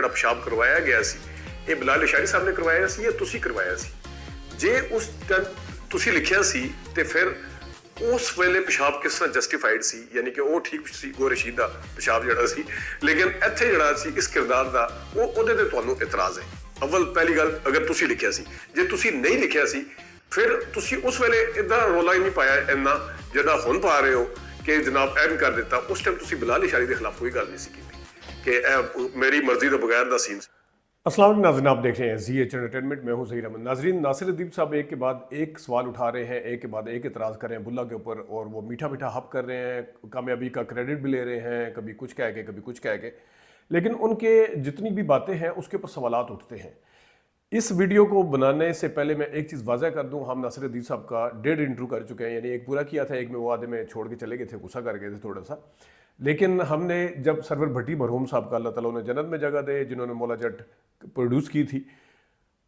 ਜਿਹੜਾ ਪਿਸ਼ਾਬ ਕਰਵਾਇਆ ਗਿਆ ਸੀ ਇਹ ਬਿਲਾਲ ਇਸ਼ਾਰੀ ਸਾਹਿਬ ਨੇ ਕਰਵਾਇਆ ਸੀ ਜਾਂ ਤੁਸੀਂ ਕਰਵਾਇਆ ਸੀ? ਜੇ ਉਸ ਟਾਈਮ ਤੁਸੀਂ ਲਿਖਿਆ ਸੀ ਤੇ ਫਿਰ ਉਸ ਵੇਲੇ ਪਿਸ਼ਾਬ ਕਿਸ ਤਰ੍ਹਾਂ ਜਸਟੀਫਾਈਡ ਸੀ, ਯਾਨੀ ਕਿ ਉਹ ਠੀਕ ਸੀ ਗੋ ਰਸ਼ੀਦ ਦਾ ਪਿਸ਼ਾਬ ਜਿਹੜਾ ਸੀ, ਲੇਕਿਨ ਇੱਥੇ ਜਿਹੜਾ ਸੀ ਇਸ ਕਿਰਦਾਰ ਦਾ ਉਹਦੇ ਤੇ ਤੁਹਾਨੂੰ ਇਤਰਾਜ਼ ਹੈ? ਅਵਲ ਪਹਿਲੀ ਗੱਲ, ਅਗਰ ਤੁਸੀਂ ਲਿਖਿਆ ਸੀ, ਜੇ ਤੁਸੀਂ ਨਹੀਂ ਲਿਖਿਆ ਸੀ ਫਿਰ ਤੁਸੀਂ ਉਸ ਵੇਲੇ ਇਦਾਂ ਰੌਲਾ ਹੀ ਨਹੀਂ ਪਾਇਆ ਇੰਨਾ ਜਿਹੜਾ ਹੁਣ ਪਾ ਰਹੇ ਹੋ ਕਿ ਜਨਾਬ ਐਨ ਕਰ ਦਿੱਤਾ। ਉਸ ਟਾइम ਤੁਸੀਂ ਬਿਲਾਲ इशारी के खिलाफ कोई गल नहीं सी की कि मेरी मर्जी के बगैर दा सीन। अस्सलाम वालेकुम नाज़रीन, आप देख रहे हैं ZH एंटरटेनमेंट, मैं हूं ज़हीर अहमद। नाज़रीन, नासिर अदीब साहब एक के बाद एक सवाल उठा रहे हैं, एक के बाद एक इतराज़ कर रहे हैं बुल्ला के ऊपर, और वो मीठा मीठा हप कर रहे हैं, कामयाबी का क्रेडिट भी ले रहे हैं, कभी कुछ कह के कभी कुछ कह के, लेकिन उनके जितनी भी बातें हैं उसके ऊपर सवालात उठते हैं। इस वीडियो को बनाने से पहले मैं एक चीज़ वाज़ह कर दूं, हम नासिर अदीब साहब का 1.5 इंटरव्यू कर चुके हैं, यानी एक पूरा किया था, एक में वो आधे में छोड़ के चले गए थे, गुस्सा कर गए थे थोड़ा सा। लेकिन हमने जब सरवर भट्टी मरहूम साहब का अल्लाह ताला उन्हें जन्नत में जगह दे, जिन्होंने मौला जट प्रोड्यूस की थी,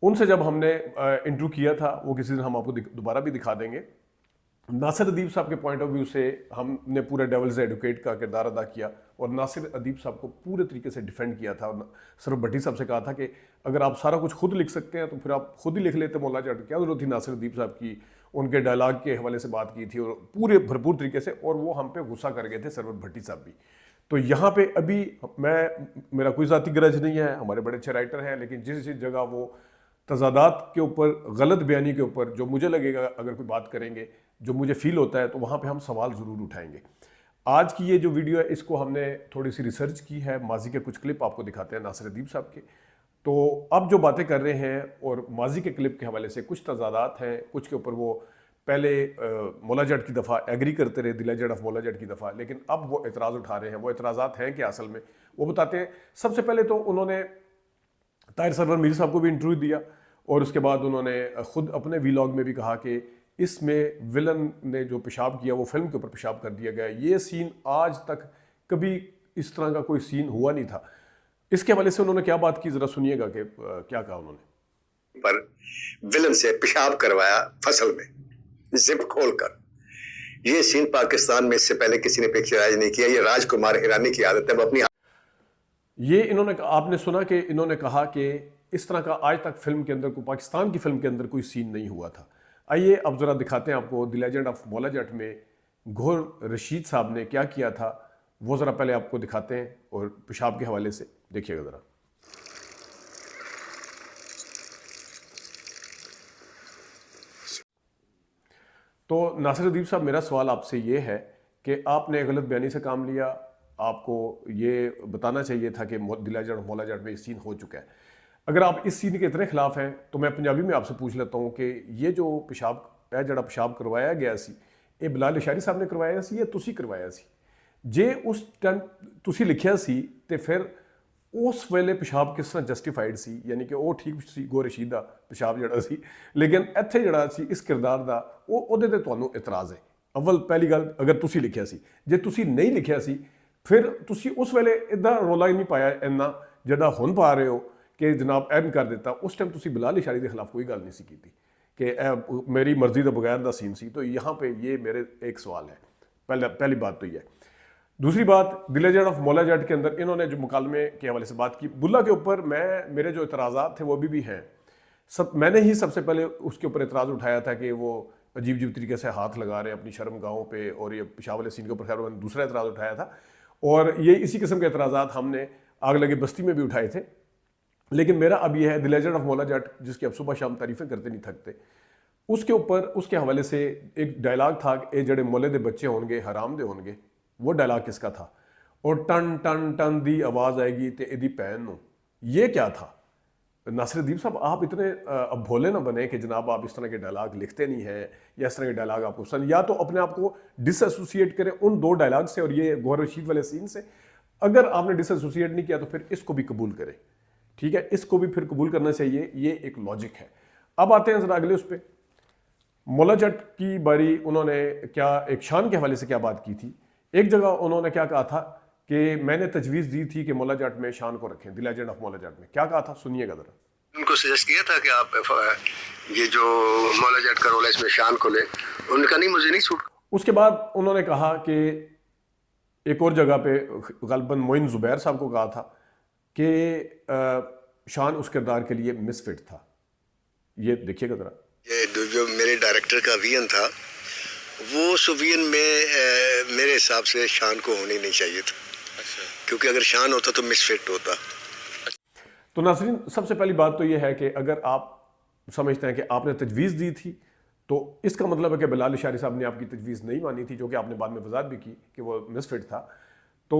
उनसे जब हमने इंटरव्यू किया था, वो किसी दिन हम आपको दोबारा भी दिखा देंगे। नासिर अदीब साहब के पॉइंट ऑफ व्यू से हमने पूरे डेवल्स एडवोकेट का किरदार अदा किया और नासिर अदीब साहब को पूरे तरीके से डिफेंड किया था। और सरवर भट्टी साहब से कहा था कि अगर आप सारा कुछ खुद लिख सकते हैं तो फिर आप खुद ही लिख लेते मौला जट, क्या जरूरत थी नासिर अदीब साहब की? उनके डायलॉग के हवाले से बात की थी और पूरे भरपूर तरीके से, और वो हम पे गुस्सा कर गए थे सरवर भट्टी साहब भी। तो यहाँ पे अभी मेरा कोई ज़ाती गरज नहीं है, हमारे बड़े अच्छे राइटर हैं, लेकिन जिस जिस जगह वो तजादात के ऊपर, गलत बयानी के ऊपर जो मुझे लगेगा अगर कोई बात करेंगे जो मुझे फील होता है, तो वहाँ पे हम सवाल ज़रूर उठाएंगे। आज की ये जो वीडियो है इसको हमने थोड़ी सी रिसर्च की है, माजी के कुछ क्लिप आपको दिखाते हैं नासिर अदीब साहब के। तो अब जो बातें कर रहे हैं और माजी के क्लिप के हवाले से कुछ तजादात हैं, कुछ के ऊपर वो पहले मौला जट की दफ़ा एग्री करते रहे, दिला जट ऑफ मौला जट की दफ़ा, लेकिन अब वो एतराज़ उठा रहे हैं। वो एतराज़ात हैं कि असल में वो बताते हैं। सबसे पहले तो उन्होंने ताहिर सरवर मीर साहब को भी इंटरव्यू दिया और उसके बाद उन्होंने ख़ुद अपने वीलॉग में भी कहा कि इसमें विलन ने जो पेशाब किया वो फिल्म के ऊपर पेशाब कर दिया गया। ये सीन आज तक कभी इस तरह का कोई सीन हुआ नहीं था। इसके हवाले से उन्होंने क्या बात की, ज़रा सुनिएगा कि क्या कहा उन्होंने। पर विलन से पेशाब करवाया फसल में जिप खोलकर, ये सीन पाकिस्तान में इससे पहले किसी ने पिक्चराइज नहीं किया। ये राजकुमार हिरानी की आदत है, वो अपनी ये इन्होंने आपने सुना कि इन्होंने कहा कि इस तरह का आज तक फिल्म के अंदर, पाकिस्तान की फिल्म के अंदर कोई सीन नहीं हुआ था। आइए अब ज़रा दिखाते हैं आपको the legend of Maula Jatt में घोर रशीद साहब ने क्या किया था, वो ज़रा पहले आपको दिखाते हैं और पेशाब के हवाले से देखिएगा ज़रा। तो नासिर अदीब साहब, मेरा सवाल आपसे ये है कि आपने गलत बयानी से काम लिया, आपको ये बताना चाहिए था कि दिला जट मौला जट में सीन हो चुका है। अगर आप इस सीन के इतने खिलाफ हैं तो मैं पंजाबी में आपसे पूछ लेता हूँ कि ये जो पेशाब है जड़ा पेशाब करवाया गया सी, ये बिलाल इशारी साहब ने करवाया सी या तुसी करवाया सी? जे उस टाइम तुसी लिखिया सी ते फिर उस वेले पेशाब किस तरह जस्टिफाइड सी, यानी कि वो ठीक सी गो रशीद दा पेशाब जड़ा सी, लेकिन इत्थे जड़ा सी इस किरदार दा ओहदे ते तुहानू इतराज़ है? अव्वल पहली गल, अगर तुसी लिखिया सी, जे तुसी नहीं लिखिया सी फिर तुसी उस वेले इदा रौला ही नहीं पाया इन्ना जिहड़ा हुण पा रहे हो कि जनाब एन कर दिता। उस टाइम तुसी बिलाल इशारी के खिलाफ कोई गल नहीं सी कीती कि मेरी मर्जी के बगैर दा सीन सी। तो यहाँ पे ये मेरे एक सवाल है, पहली बात तो ये है। दूसरी बात, the legend of Maula Jatt के अंदर इन्होंने जो मुकालमे के हवाले से बात की, बुल्ला के ऊपर मेरे जो इतराज़ात थे वो भी हैं। मैंने ही सबसे पहले उसके ऊपर इतराज़ उठाया था कि वो अजीब अजीब तरीके से हाथ लगा रहे हैं अपनी शर्मगाहों पे, और ये पेशाब वाले सीन के ऊपर खैर मैंने दूसरा इतराज़ उठाया था, और ये इसी किस्म के इतराज़ात हमने आग लगे बस्ती में भी उठाए थे। लेकिन मेरा अब यह है the legend of Maula Jatt, जिसकी अब सुबह शाम तारीफ़ें करते नहीं थकते, उसके ऊपर उसके हवाले से एक डायलॉग था कि ये जड़े मोले दे बच्चे होंगे हराम दे होंगे। वो डायलॉग किसका था? और टन टन टन दी आवाज़ आएगी तो एदी भैन नूं, ये क्या था? नासिर अदीब साहब, आप इतने अब भोले ना बने कि जनाब आप इस तरह के डायलॉग लिखते नहीं हैं या इस तरह के डायलॉग आपको पसंद, या तो अपने आप को डिसएसोसिएट करें उन दो डायलॉग से और ये गौर रशीद वाले सीन से। अगर आपने डिसएसोसिएट नहीं किया तो फिर इसको भी कबूल करें, ठीक है, इसको भी फिर कबूल करना चाहिए, ये एक लॉजिक है। अब आते हैं जरा अगले उस पर, मौला जट की बारी। उन्होंने क्या एक शान के हवाले से क्या बात की थी? एक जगह उन्होंने क्या कहा था कि मैंने तजवीज़ दी थी कि मौला जट में शान को रखें, the legend of Maula Jatt में क्या कहा था, सुनिएगा जरा। उनको सजेस्ट किया था कि आप ये जो मौला जट का रोल है इसमें शान को ले, उनका नहीं, मुझे नहीं सूट। उसके बाद उन्होंने कहा कि एक और जगह पे गलबन मोइन ज़ुबैर साहब को कहा था कि शान उस किरदार के लिए मिसफिट था। ये देखिएगा ज़रा। ये जो मेरे डायरेक्टर का विजन था, वो सुवियन में मेरे हिसाब से शान को होने नहीं चाहिए था। अच्छा। क्योंकि अगर शान होता तो मिसफिट होता। तो नाज़रीन, सबसे पहली बात तो ये है कि अगर आप समझते हैं कि आपने तजवीज़ दी थी, तो इसका मतलब है कि बिलाल इशारी साहब ने आपकी तजवीज़ नहीं मानी थी, जो कि आपने बाद में वजाहत भी की कि वो मिसफिट था। तो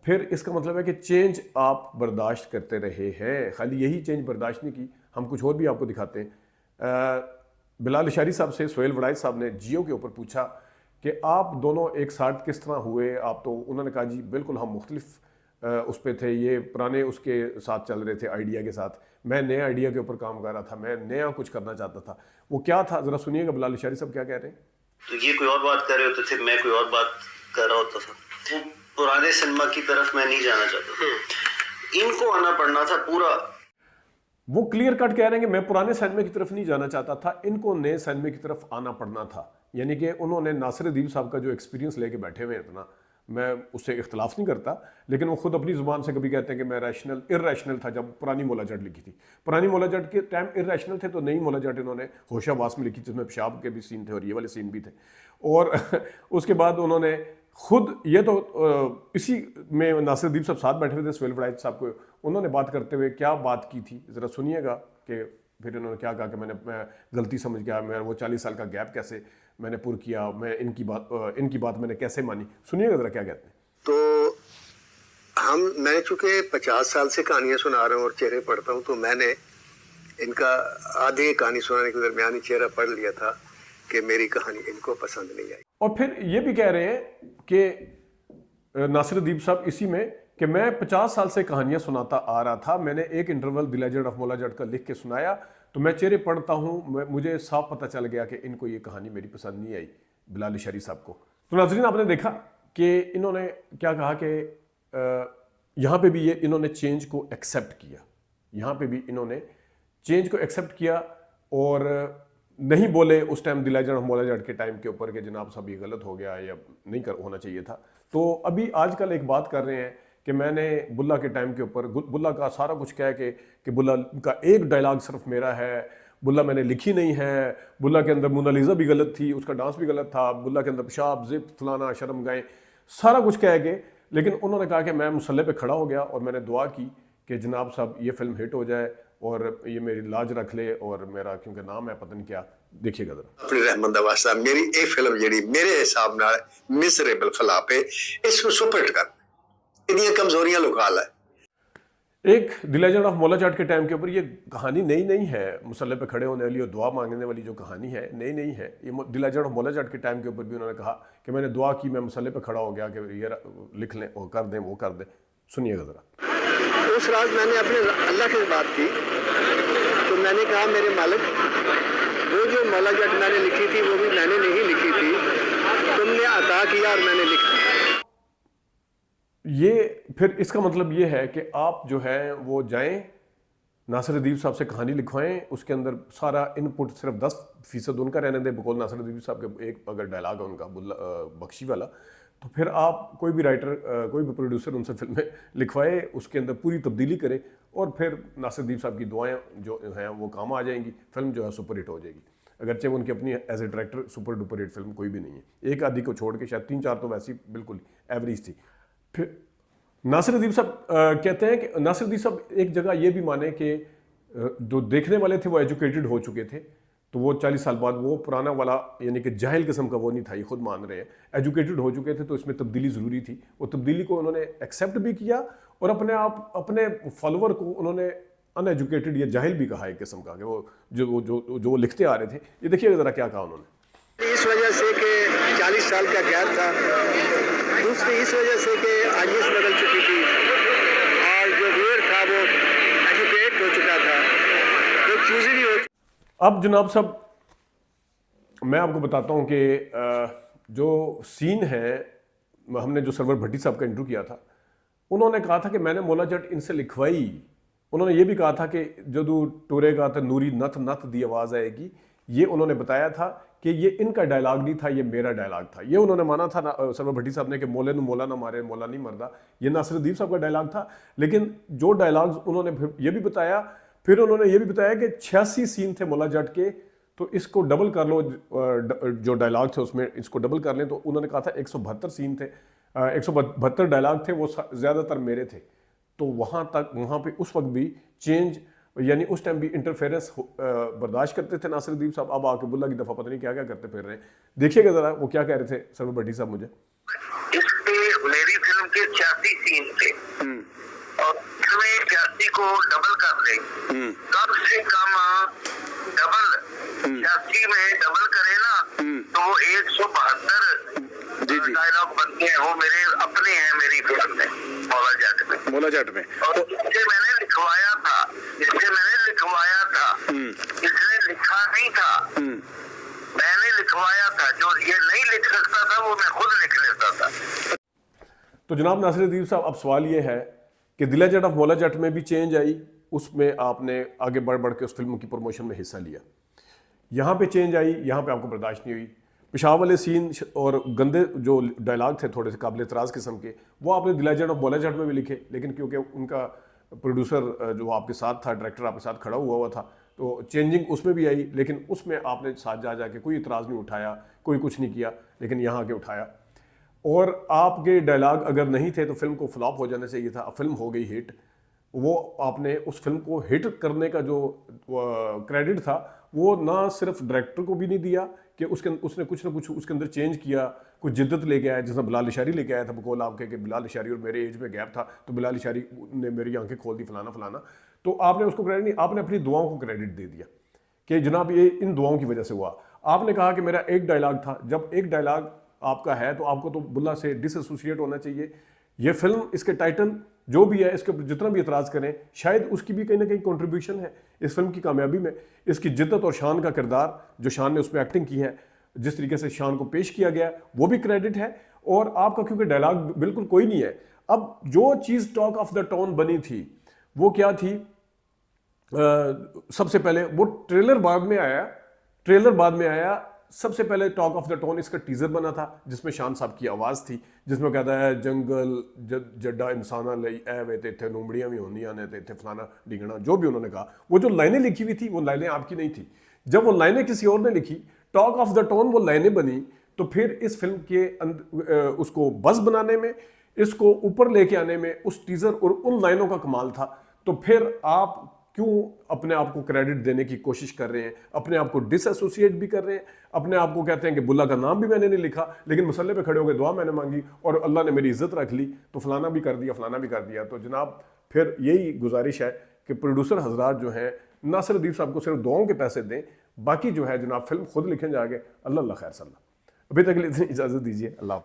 फिर इसका मतलब है कि चेंज आप बर्दाश्त करते रहे हैं। खाली यही चेंज बर्दाश्त नहीं की, हम कुछ और भी आपको दिखाते हैं। बिलाल इशारी साहब से सोहेल वड़ाइच साहब ने जियो के ऊपर पूछा कि आप दोनों एक साथ किस तरह हुए। आप तो उन्होंने कहा जी बिल्कुल हम मुख्तलिफ उस पर थे, ये पुराने उसके साथ चल रहे थे, आइडिया के साथ। मैं नए आइडिया के ऊपर काम कर रहा था, मैं नया कुछ करना चाहता था। वो क्या था, ज़रा सुनिएगा बिलाल इशारी साहब क्या कह रहे हैं। तो ये कोई और बात कर रहे होते थे, मैं कोई और बात कर रहा होता था। पुराने सिनेमा की तरफ मैं नहीं जाना चाहता था, इनको आना पड़ना था पूरा। वो क्लियर कट कह रहे हैं कि मैं पुराने सिनेमा की तरफ नहीं जाना चाहता था, इनको नए सिनेमा की तरफ आना पड़ना था। यानी कि उन्होंने नासिर अदीब साहब का जो एक्सपीरियंस लेके बैठे हुए हैं, इतना मैं उससे इख्तलाफ नहीं करता, लेकिन वो खुद अपनी ज़ुबान से कभी कहते हैं कि मैं इर्रेशनल था जब पुरानी मौला जट लिखी थी। पुरानी मौला जट के टाइम इर्रेशनल थे, तो नई मौला जट इन्होंने होशावास में लिखी, जिसमें पेशाब के भी सीन थे और ये वाले सीन भी थे। और उसके बाद उन्होंने खुद ये तो इसी में नासिर अदीब साहब साथ बैठे हुए थे सोहेल वड़ाइच साहब को, उन्होंने बात करते हुए क्या बात की थी, ज़रा सुनिएगा कि फिर इन्होंने क्या कहा कि मैं गलती समझ गया, मैं वो 40 साल का गैप कैसे मैंने पुर किया, मैं इनकी बात मैंने कैसे मानी। सुनिएगा ज़रा क्या कहते हैं। तो मैं चूँकि 50 साल से कहानियाँ सुना रहा हूँ और चेहरे पढ़ता हूँ, तो मैंने इनका आधी कहानी सुनाने के दरमियान ही चेहरा पढ़ लिया था कि मेरी कहानी इनको पसंद नहीं आई। और फिर ये भी कह रहे हैं कि नासिर अदीब साहब इसी में कि मैं 50 साल से कहानियां सुनाता आ रहा था, मैंने एक interval the legend of Maula Jatt का लिख के सुनाया, तो मैं चेहरे पढ़ता हूँ, मुझे साफ पता चल गया कि इनको ये कहानी मेरी पसंद नहीं आई, बिलाल इशारी साहब को। तो नाज़रीन, आपने देखा कि इन्होंने क्या कहा कि यहाँ पे भी ये इन्होंने चेंज को एक्सेप्ट किया, यहाँ पे भी इन्होंने चेंज को एक्सेप्ट किया और नहीं बोले उस time the legend of Maula Jatt के टाइम के ऊपर कि जनाब साहब ये गलत हो गया या नहीं होना चाहिए था। तो अभी आजकल एक बात कर रहे हैं कि मैंने बुल्ला के टाइम के ऊपर बुल्ला का सारा कुछ कह के कि बुल्ला का एक डायलॉग सिर्फ मेरा है, बुल्ला मैंने लिखी नहीं है, बुल्ला के अंदर मोनालिजा भी गलत थी, उसका डांस भी गलत था, बुल्ला के अंदर पेशाब जिप फलाना शर्म गए, सारा कुछ कह के। लेकिन उन्होंने कहा कि मैं मुसल्ले पे खड़ा हो गया और मैंने दुआ की कि जनाब साहब ये फिल्म हिट हो जाए और ये मेरी लाज रख ले और मेरा क्योंकि नाम है पता नहीं क्या। देखिएगा जरा। अपनी रहमत दा वास्ता मेरी ये फिल्म जेडी मेरे हिसाब नाल मिसरेबल फ्लॉप है, इसको सुपर हिट कर, इतनी कमजोरियां लुका ला। एक the legend of Maula Jatt के टाइम के ऊपर ये कहानी नई नहीं है, मुसल्ले पे खड़े होने वाली और दुआ मांगने वाली जो कहानी है नई नहीं है। ये the legend of Maula Jatt के टाइम के ऊपर भी उन्होंने कहा कि मैंने दुआ की, मैं मुसल्ले पे खड़ा हो गया कि ये लिख लें, वो कर दें, वो कर दें। सुनिएगा जरा। उस रात मैंने अपने अल्लाह से बात की, तो मैंने कहा मेरे मालिक, वो जो मौला जट मैंने लिखी थी वो भी मैंने नहीं लिखी थी, तुमने अता किया और मैंने लिखा। ये फिर इसका मतलब ये है कि आप जो है वो जाएं नासिर अदीब साहब से कहानी लिखवाएं, उसके अंदर सारा इनपुट सिर्फ 10% उनका रहने दें। बकौल नासिर अदीब साहब के एक अगर डायलॉग है उनका बख्शी वाला, तो फिर आप कोई भी राइटर कोई भी प्रोड्यूसर उनसे फिल्में लिखवाए, उसके अंदर पूरी तब्दीली करे और फिर नासिर अदीब साहब की दुआएं जो हैं वो काम आ जाएंगी, फिल्म जो है सुपर हिट हो जाएगी। अगरचे उनकी अपनी as a director super duper hit film कोई भी नहीं है, एक आधी को छोड़ के शायद 3-4 तो वैसी बिल्कुल एवरेज थी। फिर नासिर अदीब साहब कहते हैं कि नासिर अदीब साहब एक जगह ये भी माने कि जो देखने वाले थे वो एजुकेटेड हो चुके थे, तो वो 40 साल बाद वो पुराना वाला यानी कि जाहिल किस्म का वो नहीं था, ये खुद मान रहे हैं, एजुकेटेड हो चुके थे, तो इसमें तब्दीली ज़रूरी थी। वो तब्दीली को उन्होंने एक्सेप्ट भी किया और अपने फॉलोअर को उन्होंने अनएजुकेटेड या जाहिल भी कहा एक किस्म का, कि वो जो लिखते आ रहे थे। ये देखिए ज़रा क्या कहा उन्होंने। इस वजह से कि 40 साल का गैप था, दूसरी इस वजह से कि आईएएस बदल चुकी थी और जो व्यूअर था वो एजुकेट हो चुका था, वो चूजी भी हो। अब जनाब साहब मैं आपको बताता हूँ कि जो सीन है, हमने जो सरवर भट्टी साहब का इंटरव्यू किया था, उन्होंने कहा था कि मैंने मौला जट इनसे लिखवाई। उन्होंने ये भी कहा था कि जदू टुरेगा तो नूरी नथ नथ दी आवाज़ आएगी। ये उन्होंने बताया था कि ये इनका डायलॉग नहीं था, ये मेरा डायलॉग था। ये उन्होंने माना था सरवर भट्टी साहब ने कि मोले नु मोला ना मारे, मोला नहीं मरदा, ये नासिरुद्दीन साहब का डायलॉग था। लेकिन जो डायलॉग्स उन्होंने फिर ये भी बताया, फिर उन्होंने ये भी बताया कि 86 सीन थे मोला जट के, तो इसको डबल कर लो, जो डायलॉग थे उसमें इसको डबल कर लें, तो उन्होंने कहा था 172 सीन थे, 172 डायलॉग थे, वो ज़्यादातर मेरे थे। तो वहाँ पे उस वक्त भी चेंज, यानी उस टाइम भी इंटरफेरेंस बर्दाश्त करते थे नासिरुद्दीन साहब। अब आके बुल्ला की दफ़ा पता नहीं क्या क्या करते फिर रहे हैं। देखिएगा ज़रा वो क्या कह रहे थे सरवर भट्टी साहब मुझे। इसके मेरी फिल्म के 86 सीन थे और इसमें 86 को डबल कर ले, कम से कम डबल 86 में डबल करे ना तो वो 172 डायलॉग बनते हैं, वो मेरे अपने हैं मेरी फिल्म में मौला जट में। मोला जट में और जिससे मैंने लिखवाया था, इसने लिखा नहीं था, मैंने लिखवाया था। जो ये नहीं लिख सकता था वो मैं खुद लिख लेता था। तो जनाब नासिरुद्दीन साहब, अब सवाल ये है कि दिला जट ऑफ मौला जट में भी चेंज आई, उसमें आपने आगे बढ़ बढ़ के उस फिल्म की प्रमोशन में हिस्सा लिया। यहाँ पे चेंज आई, यहाँ पे आपको बर्दाश्त नहीं हुई। पेशाब वाले सीन और गंदे जो डायलॉग थे थोड़े से काबिल एतराज़ किस्म के, वो आपने दिला जट ऑफ मौला जट में भी लिखे, लेकिन क्योंकि उनका प्रोड्यूसर जो आपके साथ था, डायरेक्टर आपके साथ खड़ा हुआ था, तो चेंजिंग उसमें भी आई, लेकिन उसमें आपने साथ जा के कोई इतराज़ नहीं उठाया, कोई कुछ नहीं किया, लेकिन यहाँ आके उठाया। और आपके डायलॉग अगर नहीं थे तो फिल्म को फ्लॉप हो जाना चाहिए था। फिल्म हो गई हिट, वो आपने उस फिल्म को हिट करने का जो क्रेडिट था वो ना सिर्फ डायरेक्टर को भी नहीं दिया कि उसने कुछ ना कुछ उसके अंदर चेंज किया, कुछ जिद्दत लेके आया, जैसा बिलाल इशारी लेके आया था बकौल आपके कि बिलाल इशारी और मेरे एज में गैप था तो बिलाल इशारी ने मेरी आंखें खोल दी, फलाना फलाना। तो आपने उसको क्रेडिट नहीं, आपने अपनी दुआओं को क्रेडिट दे दिया कि जनाब ये इन दुआओं की वजह से हुआ। आपने कहा कि मेरा एक डायलॉग था, जब एक डायलॉग आपका है तो आपको तो बुल्ला से डिसएसोसिएट होना चाहिए। ये फिल्म, इसके टाइटल जो भी है, इसके ऊपर जितना भी एतराज़ करें, शायद उसकी भी कहीं ना कहीं कंट्रीब्यूशन है इस फिल्म की कामयाबी में। इसकी जिद्दत और शान का किरदार जो शान ने उसमें एक्टिंग की है, जिस तरीके से शान को पेश किया गया, वो भी क्रेडिट है। और आपका क्योंकि डायलॉग बिल्कुल कोई नहीं है। अब जो चीज़ टॉक ऑफ द टाउन बनी थी वो क्या थी? सबसे पहले वो ट्रेलर बाद में आया। सबसे पहले टॉक ऑफ द टाउन इसका टीजर बना था, जिसमें शान साहब की आवाज़ थी, जिसमें कहता है जंगल जड्डा इंसाना लई एवे ते थे नूमड़ियां भी होंदियां ने ते थे फलाना डिगना, जो भी उन्होंने कहा। वो जो लाइनें लिखी हुई थी वो लाइनें आपकी नहीं थी। जब वो लाइनें किसी और ने लिखी, टॉक ऑफ द टाउन वो लाइनें बनी, तो फिर इस फिल्म के उसको बज़ बनाने में, इसको ऊपर लेके आने में उस टीजर और उन लाइनों का कमाल था। तो फिर आप क्यों अपने आप को क्रेडिट देने की कोशिश कर रहे हैं, अपने आप को डिसएसोसिएट भी कर रहे हैं, अपने आप को कहते हैं कि बुल्ला का नाम भी मैंने नहीं लिखा, लेकिन मसल्ले पे खड़े हो गए, दुआ मैंने मांगी और अल्लाह ने मेरी इज्जत रख ली, तो फलाना भी कर दिया, फलाना भी कर दिया। तो जनाब फिर यही गुजारिश है कि प्रोड्यूसर हजरात जो हैं नासिरुद्दीन साहब को सिर्फ दुआओं के पैसे दें, बाकी जो है जनाब फिल्म खुद लिखें जाके। अल्लाह खैर सल्ला। अभी तक के लिए इतनी इजाज़त दीजिए। अल्लाह।